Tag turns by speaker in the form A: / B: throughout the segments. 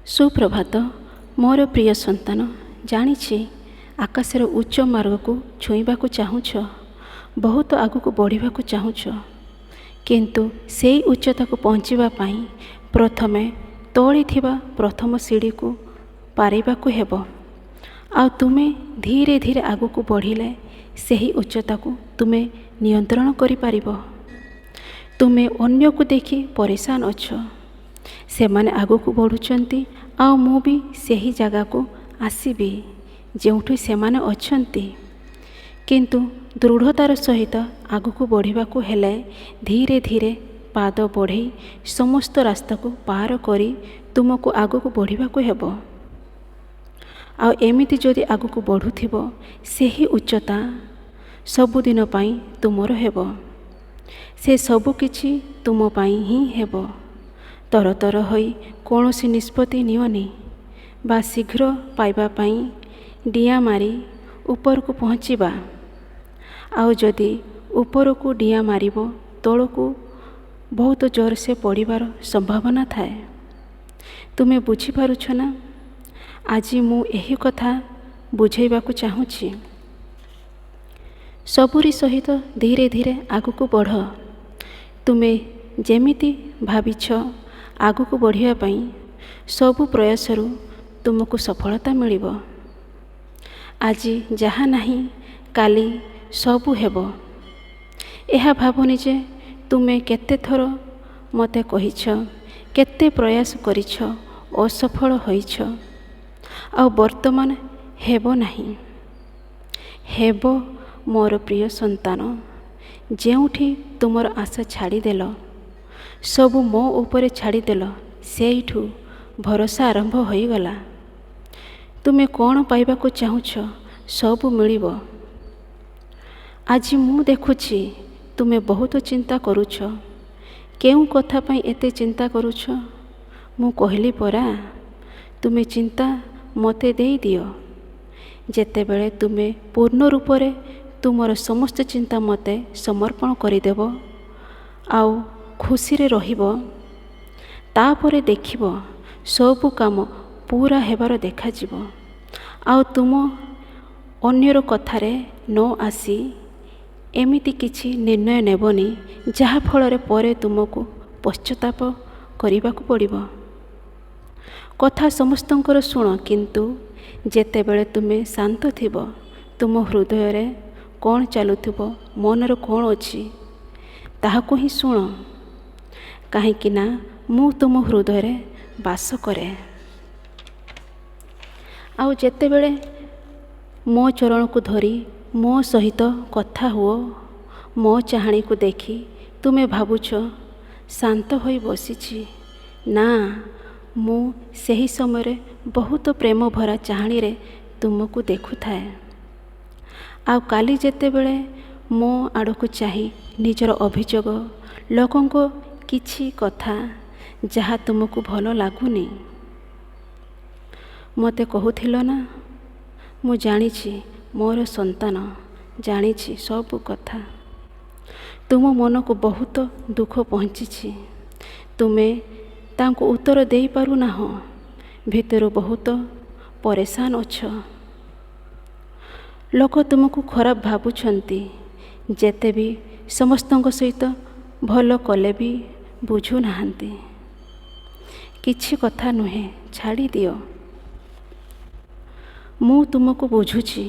A: ସୁପ୍ରଭାତ ମୋର ପ୍ରିୟ ସନ୍ତାନ, ଜାଣିଛି ଆକାଶର ଉଚ୍ଚ ମାର୍ଗକୁ ଛୁଇଁବାକୁ ଚାହୁଁଛ, ବହୁତ ଆଗକୁ ବଢ଼ିବାକୁ ଚାହୁଁଛ, କିନ୍ତୁ ସେଇ ଉଚ୍ଚତାକୁ ପହଞ୍ଚିବା ପାଇଁ ପ୍ରଥମେ ତଳେ ଥିବା ପ୍ରଥମ ସିଡ଼ିକୁ ପାରିବାକୁ ହେବ। ଆଉ ତୁମେ ଧୀରେ ଧୀରେ ଆଗକୁ ବଢ଼ିଲେ ସେହି ଉଚ୍ଚତାକୁ ତୁମେ ନିୟନ୍ତ୍ରଣ କରିପାରିବ। ତୁମେ ଅନ୍ୟକୁ ଦେଖି ପରିଶାନ ଅଛ, ସେମାନେ ଆଗକୁ ବଢ଼ୁଛନ୍ତି ଆଉ ମୁଁ ବି ସେହି ଜାଗାକୁ ଆସିବି ଯେଉଁଠି ସେମାନେ ଅଛନ୍ତି। କିନ୍ତୁ ଦୃଢ଼ତାର ସହିତ ଆଗକୁ ବଢ଼ିବାକୁ ହେଲେ ଧୀରେ ଧୀରେ ପାଦ ବଢ଼େଇ ସମସ୍ତ ରାସ୍ତାକୁ ପାର କରି ତୁମକୁ ଆଗକୁ ବଢ଼ିବାକୁ ହେବ। ଆଉ ଏମିତି ଯଦି ଆଗକୁ ବଢ଼ୁଥିବ, ସେହି ଉଚ୍ଚତା ସବୁଦିନ ପାଇଁ ତୁମର ହେବ। ସେ ସବୁ କିଛି ତୁମ ପାଇଁ ହିଁ ହେବ। ତରତର ହୋଇ କୌଣସି ନିଷ୍ପତ୍ତି ନିଅନି ବା ଶୀଘ୍ର ପାଇବା ପାଇଁ ଡିଆଁ ମାରି ଉପରକୁ ପହଞ୍ଚିବା। ଆଉ ଯଦି ଉପରକୁ ଡିଆଁ ମାରିବ, ତଳକୁ ବହୁତ ଜୋରସେ ପଡ଼ିବାର ସମ୍ଭାବନା ଥାଏ। ତୁମେ ବୁଝିପାରୁଛ ନା? ଆଜି ମୁଁ ଏହି କଥା ବୁଝାଇବାକୁ ଚାହୁଁଛି। ସବୁରି ସହିତ ଧୀରେ ଧୀରେ ଆଗକୁ ବଢ଼। ତୁମେ ଯେମିତି ଭାବିଛ ଆଗକୁ ବଢ଼ିବା ପାଇଁ ସବୁ ପ୍ରୟାସରୁ ତୁମକୁ ସଫଳତା ମିଳିବ। ଆଜି ଯାହା ନାହିଁ, କାଲି ସବୁ ହେବ। ଏହା ଭାବନି ଯେ ତୁମେ କେତେଥର ମୋତେ କହିଛ, କେତେ ପ୍ରୟାସ କରିଛ, ଅସଫଳ ହୋଇଛ, ଆଉ ବର୍ତ୍ତମାନ ହେବ ନାହିଁ। ହେବ ମୋର ପ୍ରିୟ ସନ୍ତାନ। ଯେଉଁଠି ତୁମର ଆଶା ଛାଡ଼ିଦେଲ, ସବୁ ମୋ ଉପରେ ଛାଡ଼ିଦେଲ, ସେଇଠୁ ଭରସା ଆରମ୍ଭ ହୋଇଗଲା। ତୁମେ କ'ଣ ପାଇବାକୁ ଚାହୁଁଛ, ସବୁ ମିଳିବ। ଆଜି ମୁଁ ଦେଖୁଛି ତୁମେ ବହୁତ ଚିନ୍ତା କରୁଛ। କେଉଁ କଥା ପାଇଁ ଏତେ ଚିନ୍ତା କରୁଛ? ମୁଁ କହିଲି ପରା, ତୁମେ ଚିନ୍ତା ମୋତେ ଦେଇଦିଅ। ଯେତେବେଳେ ତୁମେ ପୂର୍ଣ୍ଣ ରୂପରେ ତୁମର ସମସ୍ତ ଚିନ୍ତା ମୋତେ ସମର୍ପଣ କରିଦେବ ଆଉ ଖୁସିରେ ରହିବ, ତାପରେ ଦେଖିବ ସବୁ କାମ ପୁରା ହେବାର ଦେଖାଯିବ। ଆଉ ତୁମ ଅନ୍ୟର କଥାରେ ନ ଆସି ଏମିତି କିଛି ନିର୍ଣ୍ଣୟ ନେବନି ଯାହାଫଳରେ ପରେ ତୁମକୁ ପଶ୍ଚାତାପ କରିବାକୁ ପଡ଼ିବ। କଥା ସମସ୍ତଙ୍କର ଶୁଣ, କିନ୍ତୁ ଯେତେବେଳେ ତୁମେ ଶାନ୍ତ ଥିବ, ତୁମ ହୃଦୟରେ କ'ଣ ଚାଲୁଥିବ, ମନରେ କ'ଣ ଅଛି, ତାହାକୁ ହିଁ ଶୁଣ। କାହିଁକି ନା ମୁଁ ତୁମ ହୃଦୟରେ ବାସ କରେ। ଆଉ ଯେତେବେଳେ ମୋ ଚରଣକୁ ଧରି ମୋ ସହିତ କଥା ହୁଅ, ମୋ ଚାହାଣୀକୁ ଦେଖି ତୁମେ ଭାବୁଛ ଶାନ୍ତ ହୋଇ ବସିଛି, ନା, ମୁଁ ସେହି ସମୟରେ ବହୁତ ପ୍ରେମ ଭରା ଚାହାଣୀରେ ତୁମକୁ ଦେଖୁଥାଏ। ଆଉ କାଲି ଯେତେବେଳେ ମୋ ଆଡ଼କୁ ଚାହିଁ ନିଜର ଅଭିଯୋଗ, ଲୋକଙ୍କ କିଛି କଥା ଯାହା ତୁମକୁ ଭଲ ଲାଗୁନି ମୋତେ କହୁଥିଲ ନା, ମୁଁ ଜାଣିଛି ମୋର ସନ୍ତାନ, ଜାଣିଛି ସବୁ କଥା। ତୁମ ମନକୁ ବହୁତ ଦୁଃଖ ପହଞ୍ଚିଛି। ତୁମେ ତାଙ୍କୁ ଉତ୍ତର ଦେଇପାରୁନାହଁ, ଭିତରୁ ବହୁତ ପରିଶାନ ଅଛ। ଲୋକ ତୁମକୁ ଖରାପ ଭାବୁଛନ୍ତି। ଯେତେ ବି ସମସ୍ତଙ୍କ ସହିତ ଭଲ କଲେ ବି ବୁଝୁନାହାନ୍ତି। କିଛି କଥା ନୁହେଁ, ଛାଡ଼ିଦିଅ। ମୁଁ ତୁମକୁ ବୁଝୁଛି,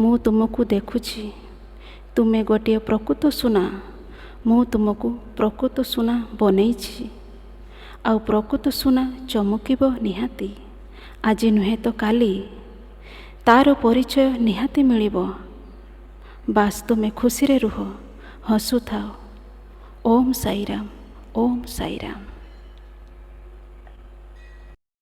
A: ମୁଁ ତୁମକୁ ଦେଖୁଛି। ତୁମେ ଗୋଟିଏ ପ୍ରକୃତ ସୁନା। ମୁଁ ତୁମକୁ ପ୍ରକୃତ ସୁନା ବନେଇଛି। ଆଉ ପ୍ରକୃତ ସୁନା ଚମକିବ ନିହାତି। ଆଜି ନୁହେଁ ତ କାଲି ତାର ପରିଚୟ ନିହାତି ମିଳିବ। ବାସ୍ ତୁମେ ଖୁସିରେ ରୁହ, ହସୁଥାଅ। ଓମ୍ ସାଇରାମ, ଓମ୍ ସାଇରାମ।